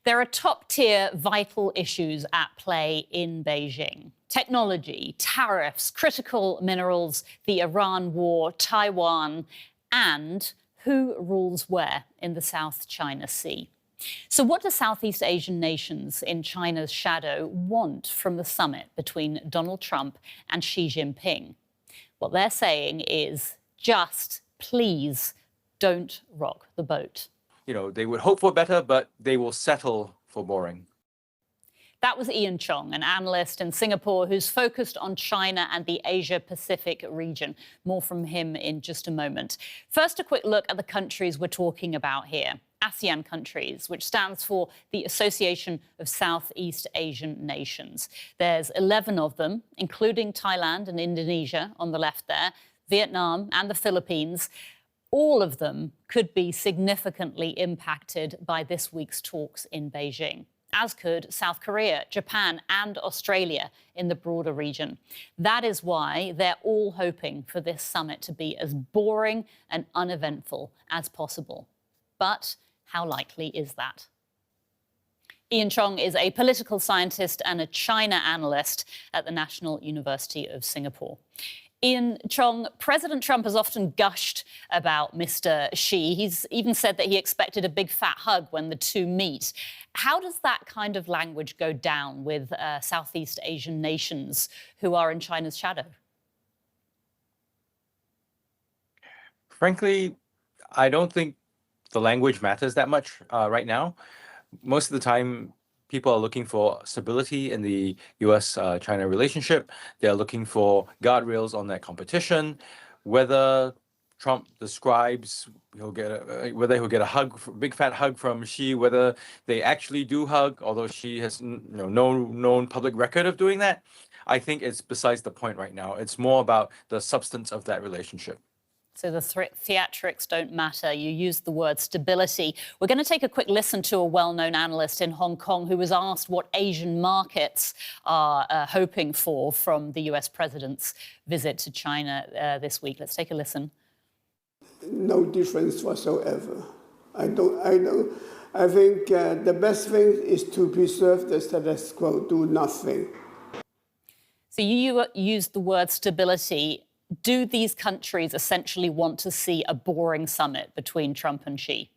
There are top-tier vital issues at play in Beijing. Technology, tariffs, critical minerals, the Iran war, Taiwan, and who rules where in the South China Sea. So what do Southeast Asian nations in China's shadow want from the summit between Donald Trump and Xi Jinping? What they're saying is just please don't rock the boat. They would hope for better, but they will settle for boring. That was Ian Chong, an analyst in Singapore who's focused on China and the Asia-Pacific region. More from him in just a moment. First, a quick look at the countries we're talking about here. ASEAN countries, which stands for the Association of Southeast Asian Nations. There's 11 of them, including Thailand and Indonesia on the left there, Vietnam and the Philippines. All of them could be significantly impacted by this week's talks in Beijing, as could South Korea, Japan and Australia in the broader region. That is why they're all hoping for this summit to be as boring and uneventful as possible. But how likely is that? Ian Chong is a political scientist and a China analyst at the National University of Singapore. Ian Chong, President Trump has often gushed about Mr. Xi. He's even said that he expected a big fat hug when the two meet. How does that kind of language go down with Southeast Asian nations who are in China's shadow? Frankly, I don't think the language matters that much right now. Most of the time, people are looking for stability in the US-China relationship. They're looking for guardrails on that competition. Whether Trump describes whether he'll get a hug, big fat hug from Xi, whether they actually do hug, although Xi has no known public record of doing that, I think it's besides the point right now. It's more about the substance of that relationship. So the theatrics don't matter. You used the word stability. We're going to take a quick listen to a well-known analyst in Hong Kong who was asked what Asian markets are hoping for from the US president's visit to China this week. Let's take a listen. No difference whatsoever. I think the best thing is to preserve the status quo, do nothing. So you used the word stability. Do these countries essentially want to see a boring summit between Trump and Xi?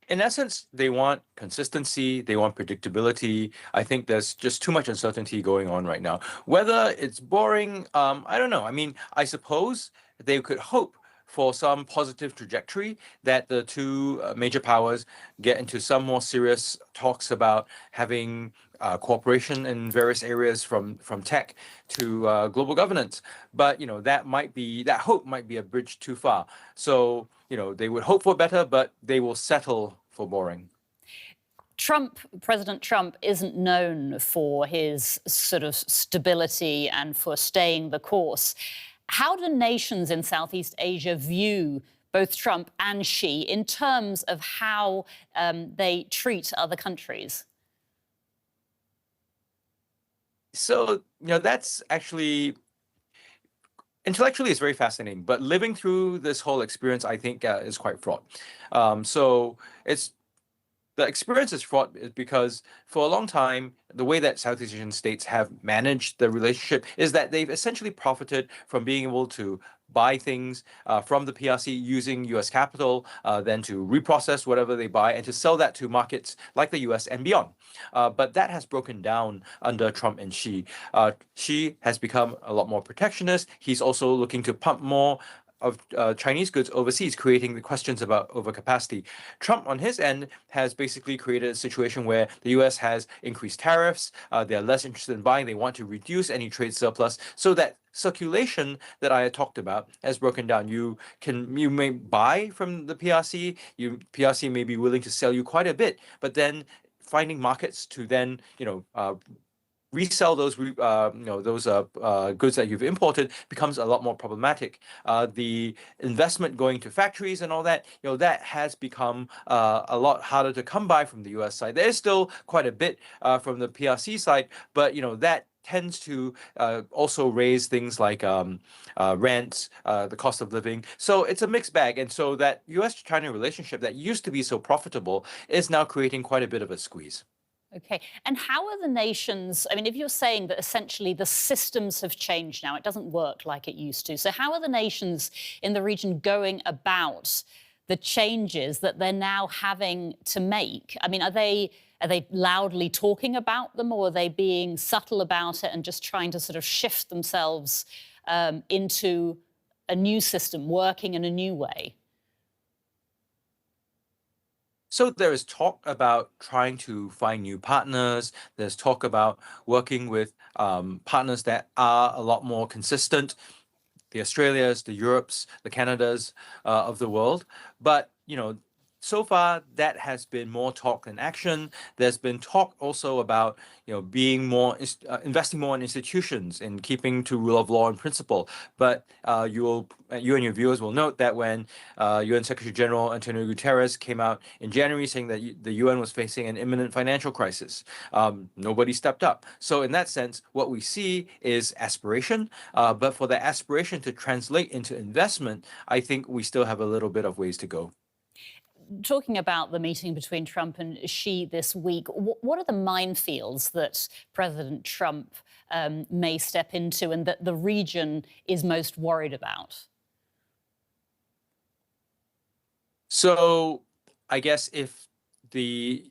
In essence, they want consistency, they want predictability. I think there's just too much uncertainty going on right now. Whether it's boring, I don't know. I mean, I suppose they could hope for some positive trajectory that the two major powers get into some more serious talks about having cooperation in various areas from tech to global governance. But, that hope might be a bridge too far. So, they would hope for better, but they will settle for boring. President Trump isn't known for his sort of stability and for staying the course. How do nations in Southeast Asia view both Trump and Xi in terms of how they treat other countries? So, that's actually, intellectually, it's very fascinating. But living through this whole experience, I think, is quite fraught. The experience is fraught because for a long time, the way that Southeast Asian states have managed the relationship is that they've essentially profited from being able to buy things from the PRC using US capital, then to reprocess whatever they buy and to sell that to markets like the US and beyond. But that has broken down under Trump and Xi. Xi has become a lot more protectionist. He's also looking to pump more of Chinese goods overseas, creating the questions about overcapacity. Trump, on his end, has basically created a situation where the U.S. has increased tariffs. They're less interested in buying. They want to reduce any trade surplus so that circulation that I had talked about has broken down. You may buy from the PRC. PRC may be willing to sell you quite a bit, but then finding markets to then resell those goods that you've imported becomes a lot more problematic. The investment going to factories and all that, that has become a lot harder to come by from the U.S. side. There is still quite a bit from the PRC side, but that tends to also raise things like rents, the cost of living. So it's a mixed bag. And so that US-China relationship that used to be so profitable is now creating quite a bit of a squeeze. Okay. And how are the nations, I mean, if you're saying that essentially the systems have changed now, it doesn't work like it used to. So how are the nations in the region going about the changes that they're now having to make? I mean, are they loudly talking about them, or are they being subtle about it and just trying to sort of shift themselves into a new system, working in a new way? So there is talk about trying to find new partners. There's talk about working with partners that are a lot more consistent, the Australias, the Europes, the Canadas of the world. But, so far that has been more talk than action. There's been talk also about, being more, investing more in institutions and keeping to rule of law and principle. But you and your viewers will note that when UN Secretary General Antonio Guterres came out in January saying that the UN was facing an imminent financial crisis, nobody stepped up. So in that sense, what we see is aspiration. But for the aspiration to translate into investment, I think we still have a little bit of ways to go. Talking about the meeting between Trump and Xi this week, what are the minefields that President Trump may step into and that the region is most worried about? So I guess if there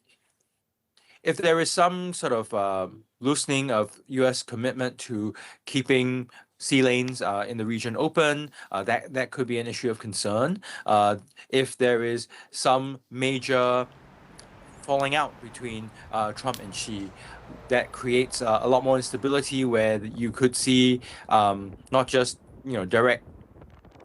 is some sort of loosening of U.S. commitment to keeping sea lanes in the region open, that could be an issue of concern. If there is some major falling out between Trump and Xi, that creates a lot more instability, where you could see not just direct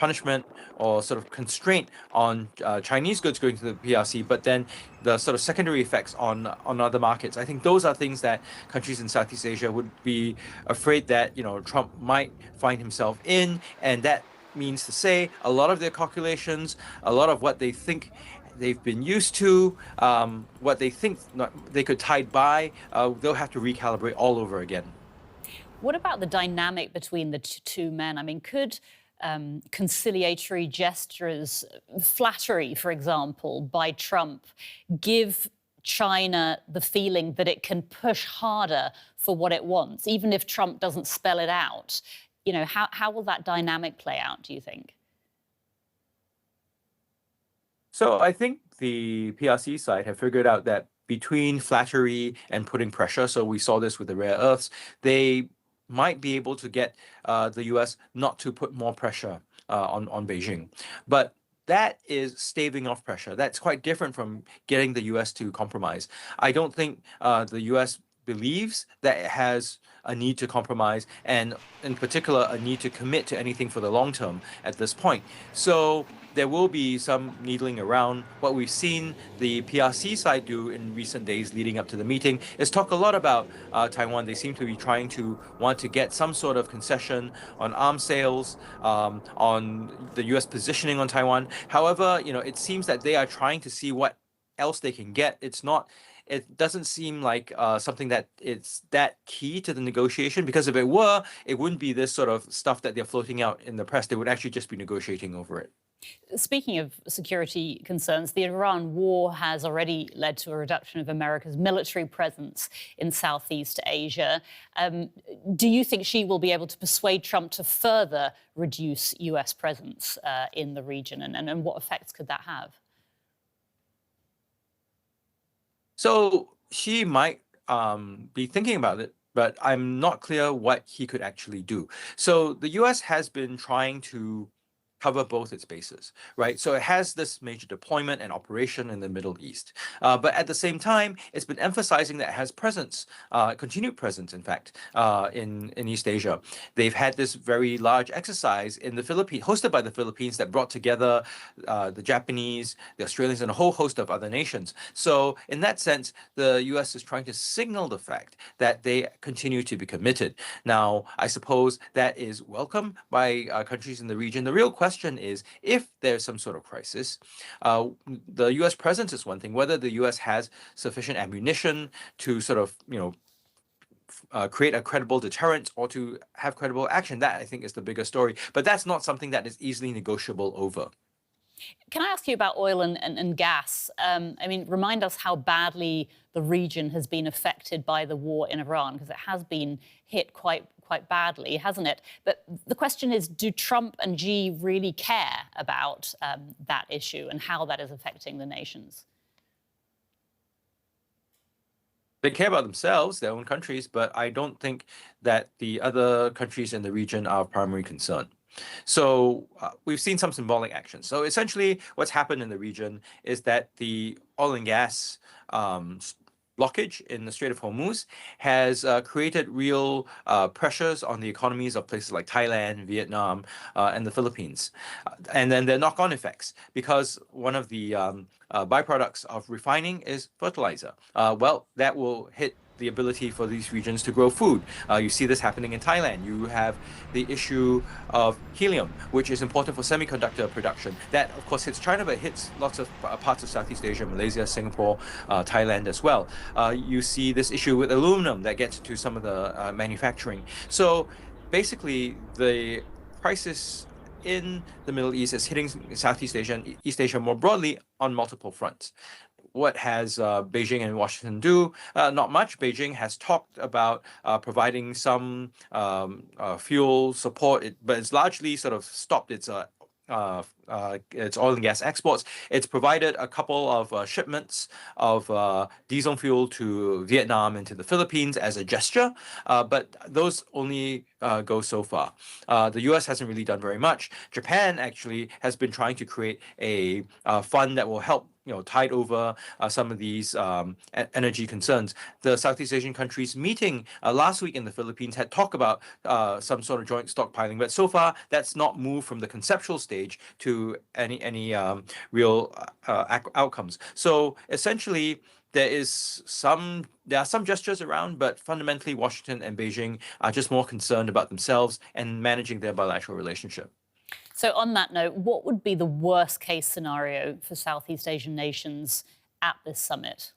punishment or sort of constraint on Chinese goods going to the PRC, but then the sort of secondary effects on other markets. I think those are things that countries in Southeast Asia would be afraid that Trump might find himself in, and that means to say a lot of their calculations, a lot of what they think they've been used to, what they think they could tide by, they'll have to recalibrate all over again. What about the dynamic between the two men? I mean, could conciliatory gestures, flattery, for example, by Trump, give China the feeling that it can push harder for what it wants, even if Trump doesn't spell it out? How will that dynamic play out, do you think? So I think the PRC side have figured out that between flattery and putting pressure, so we saw this with the rare earths, they might be able to get the US not to put more pressure on Beijing. But that is staving off pressure. That's quite different from getting the US to compromise. I don't think the US believes that it has a need to compromise, and in particular, a need to commit to anything for the long term at this point. So there will be some needling around. What we've seen the PRC side do in recent days leading up to the meeting is talk a lot about Taiwan. They seem to be trying to want to get some sort of concession on arms sales, on the US positioning on Taiwan. However, it seems that they are trying to see what else they can get. It doesn't seem like something that it's that key to the negotiation, because if it were, it wouldn't be this sort of stuff that they're floating out in the press. They would actually just be negotiating over it. Speaking of security concerns, the Iran war has already led to a reduction of America's military presence in Southeast Asia. Do you think she will be able to persuade Trump to further reduce US presence in the region, and what effects could that have? So she might be thinking about it, but I'm not clear what he could actually do. So the US has been trying to cover both its bases, right? So it has this major deployment and operation in the Middle East. But at the same time, it's been emphasizing that it has presence, continued presence, in fact, in East Asia. They've had this very large exercise in the Philippines, hosted by the Philippines, that brought together the Japanese, the Australians, and a whole host of other nations. So in that sense, the US is trying to signal the fact that they continue to be committed. Now, I suppose that is welcome by countries in the region. The real question is, if there's some sort of crisis, the U.S. presence is one thing. Whether the U.S. has sufficient ammunition to sort of, create a credible deterrent or to have credible action. That, I think, is the bigger story. But that's not something that is easily negotiable over. Can I ask you about oil and gas? I mean, remind us how badly the region has been affected by the war in Iran, because it has been hit quite badly, hasn't it? But the question is, do Trump and Xi really care about that issue and how that is affecting the nations? They care about themselves, their own countries, but I don't think that the other countries in the region are of primary concern. So we've seen some symbolic actions. So essentially what's happened in the region is that the oil and gas blockage in the Strait of Hormuz has created real pressures on the economies of places like Thailand, Vietnam, and the Philippines. And then there are knock-on effects, because one of the byproducts of refining is fertilizer. Well, that will hit the ability for these regions to grow food. You see this happening in Thailand. You have the issue of helium, which is important for semiconductor production. That, of course, hits China, but hits lots of parts of Southeast Asia, Malaysia, Singapore, Thailand as well. You see this issue with aluminum that gets to some of the manufacturing. So basically, the crisis in the Middle East is hitting Southeast Asia and East Asia more broadly on multiple fronts. What has Beijing and Washington do? Not much. Beijing has talked about providing some fuel support, but it's largely sort of stopped its oil and gas exports. It's provided a couple of shipments of diesel fuel to Vietnam and to the Philippines as a gesture, but those only go so far. The US hasn't really done very much. Japan actually has been trying to create a fund that will help tide over some of these energy concerns. The Southeast Asian countries meeting last week in the Philippines had talked about some sort of joint stockpiling, but so far that's not moved from the conceptual stage to any real outcomes. So essentially, there are some gestures around, but fundamentally Washington and Beijing are just more concerned about themselves and managing their bilateral relationship. So on that note, what would be the worst case scenario for Southeast Asian nations at this summit?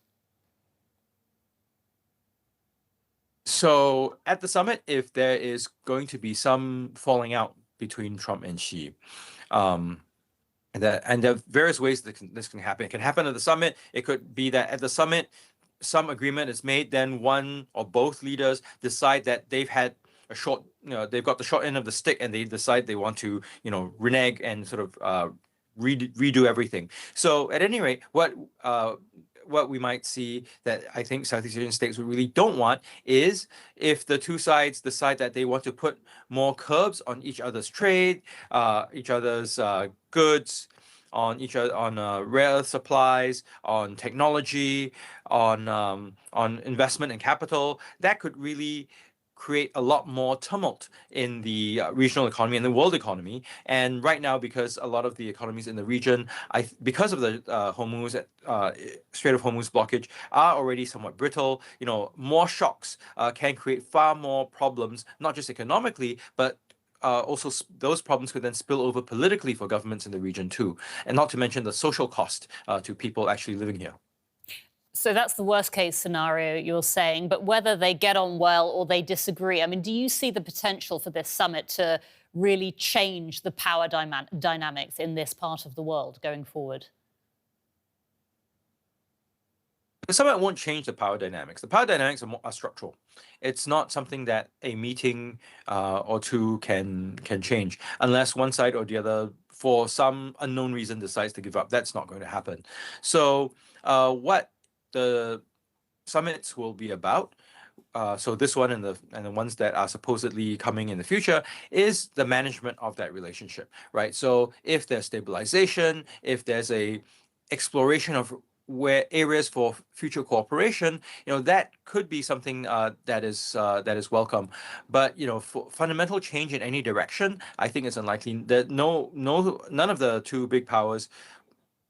So at the summit, if there is going to be some falling out between Trump and Xi, and there are various ways that this can happen. It can happen at the summit. It could be that at the summit, some agreement is made, then one or both leaders decide that they've had a short, they've got the short end of the stick, and they decide they want to, renege and sort of redo everything. So at any rate, what we might see that I think Southeast Asian states really don't want is if the two sides decide that they want to put more curbs on each other's trade, each other's goods, on rare earth supplies, on technology, on investment and capital. That could really create a lot more tumult in the regional economy and the world economy. And right now, because a lot of the economies in the region, because of the Strait of Hormuz blockage, are already somewhat brittle, more shocks can create far more problems, not just economically, but also those problems could then spill over politically for governments in the region too, and not to mention the social cost to people actually living here. So that's the worst case scenario you're saying, but whether they get on well or they disagree, I mean, do you see the potential for this summit to really change the power dynamics in this part of the world going forward? The summit won't change the power dynamics. The power dynamics are structural. It's not something that a meeting or two can change, unless one side or the other, for some unknown reason, decides to give up. That's not going to happen. So what the summits will be about, so this one and the ones that are supposedly coming in the future, is the management of that relationship, right? So if there's stabilization, if there's a exploration of where areas for future cooperation, that could be something that is welcome. But for fundamental change in any direction, I think it's unlikely. That none of the two big powers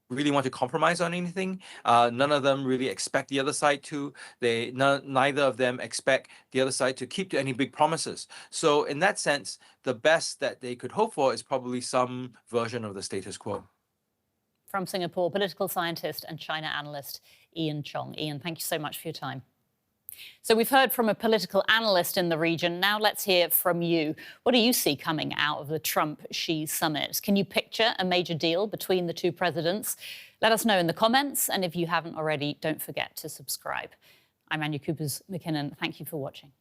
really want to compromise on anything. None of them really expect the other side to. Neither of them expect the other side to keep to any big promises. So in that sense, the best that they could hope for is probably some version of the status quo. From Singapore, political scientist and China analyst Ian Chong. Ian, thank you so much for your time. So we've heard from a political analyst in the region. Now let's hear from you. What do you see coming out of the Trump-Xi summit? Can you picture a major deal between the two presidents? Let us know in the comments. And if you haven't already, don't forget to subscribe. I'm Anja Kueppers-McKinnon. Thank you for watching.